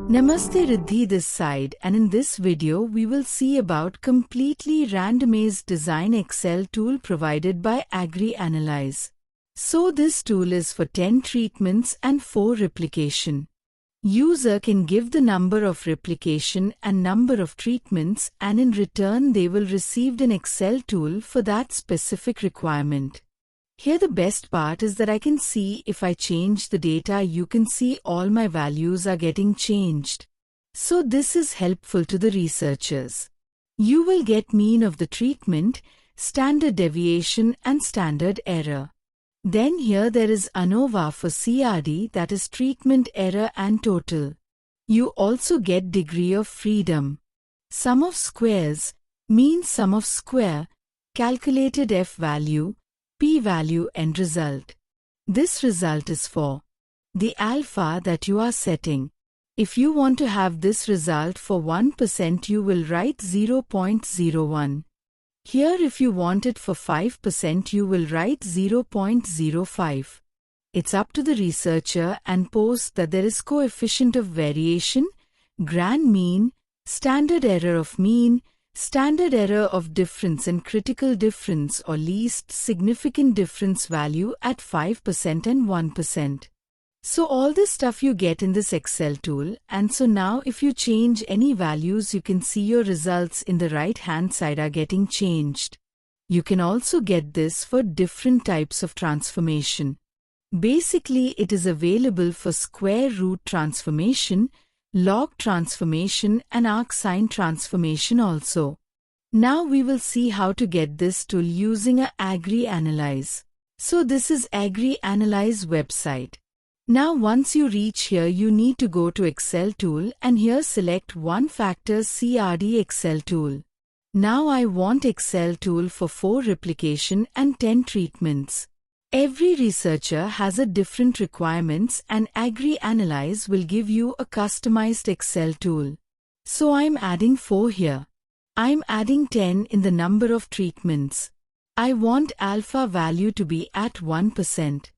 Namaste, Riddhi this side, and in this video we will see about completely randomized design Excel tool provided by Agri Analyze. So this tool is for 10 treatments and 4 replication. User can give the number of replication and number of treatments, and in return they will receive an Excel tool for that specific requirement. Here the best part is that I can see if I change the data, you can see all my values are getting changed. So this is helpful to the researchers. You will get mean of the treatment, standard deviation and standard error. Then here there is ANOVA for CRD, that is treatment error and total. You also get degree of freedom. Sum of squares, mean sum of square, calculated F value, p-value end result. This result is for the alpha that you are setting. If you want to have this result for 1%, you will write 0.01. Here if you want it for 5%, you will write 0.05. It's up to the researcher and post that there is coefficient of variation, grand mean, standard error of mean, standard error of difference and critical difference or least significant difference value at 5% and 1%. So all this stuff you get in this Excel tool, and so now if you change any values, you can see your results in the right hand side are getting changed. You can also get this for different types of transformation. Basically it is available for square root transformation, log transformation and arcsine transformation also. Now we will see how to get this tool using a Agri Analyze. So this is Agri Analyze website. Now once you reach here, you need to go to Excel tool and here select one factor CRD Excel tool. Now I want Excel tool for 4 replication and 10 treatments. Every researcher has a different requirements and Agri Analyze will give you a customized Excel tool. So I'm adding 4 here. I'm adding 10 in the number of treatments. I want alpha value to be at 1%.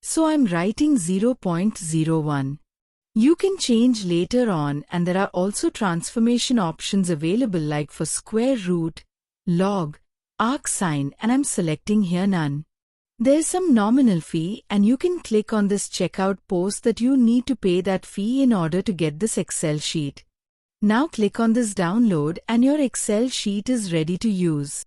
So I'm writing 0.01. You can change later on, and there are also transformation options available like for square root, log, arcsine, and I'm selecting here none. There's some nominal fee and you can click on this checkout post that you need to pay that fee in order to get this Excel sheet. Now click on this download and your Excel sheet is ready to use.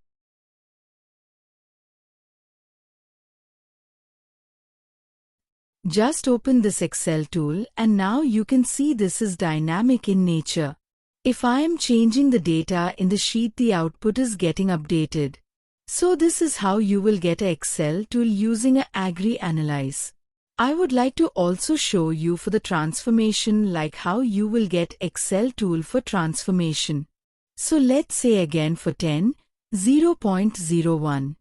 Just open this Excel tool and now you can see this is dynamic in nature. If I am changing the data in the sheet, the output is getting updated. So this is how you will get an Excel tool using a Agri Analyze. I would like to also show you for the transformation like how you will get Excel tool for transformation. So let's say again for 10, 0.01.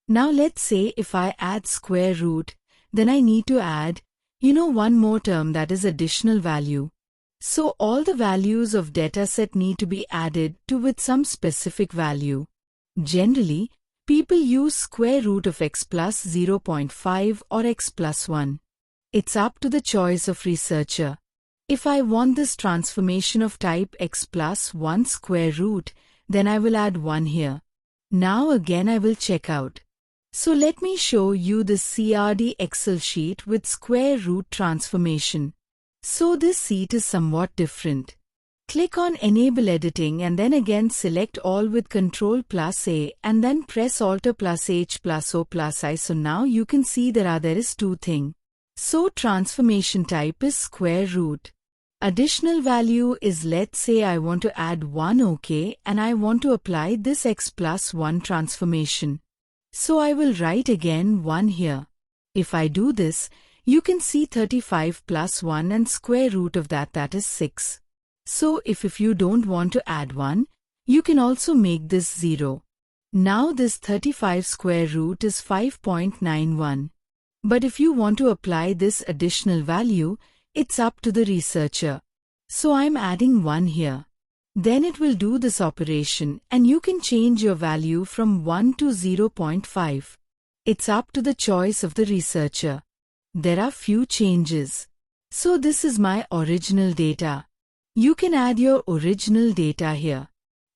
Now let's say if I add square root, then I need to add, one more term, that is additional value. So all the values of dataset need to be added to with some specific value. Generally, people use square root of x plus 0.5 or x plus 1. It's up to the choice of researcher. If I want this transformation of type x plus 1 square root, then I will add 1 here. Now again I will check out. So let me show you this CRD Excel sheet with square root transformation. So this sheet is somewhat different. Click on Enable Editing and then again select all with Ctrl plus A and then press Alt plus H plus O plus I. So now you can see there is 2 things. So transformation type is square root. Additional value is, let's say I want to add 1 OK and I want to apply this x plus 1 transformation. So I will write again 1 here. If I do this, you can see 35 plus 1 and square root of that is 6. So if you don't want to add 1, you can also make this 0. Now this 35 square root is 5.91. But if you want to apply this additional value, it's up to the researcher. So I'm adding 1 here. Then it will do this operation and you can change your value from 1 to 0.5. It's up to the choice of the researcher. There are few changes. So this is my original data. You can add your original data here.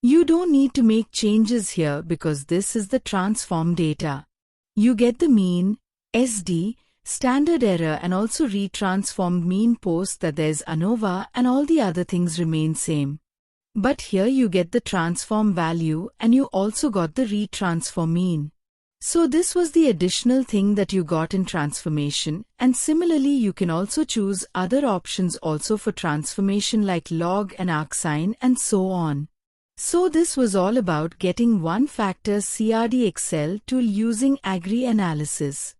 You don't need to make changes here because this is the transform data. You get the mean, SD, standard error and also retransformed mean post that there's ANOVA and all the other things remain same. But here you get the transform value and you also got the retransform mean. So this was the additional thing that you got in transformation, and similarly you can also choose other options also for transformation like log and arcsine and so on. So this was all about getting one-factor CRD Excel tool using Agri Analysis.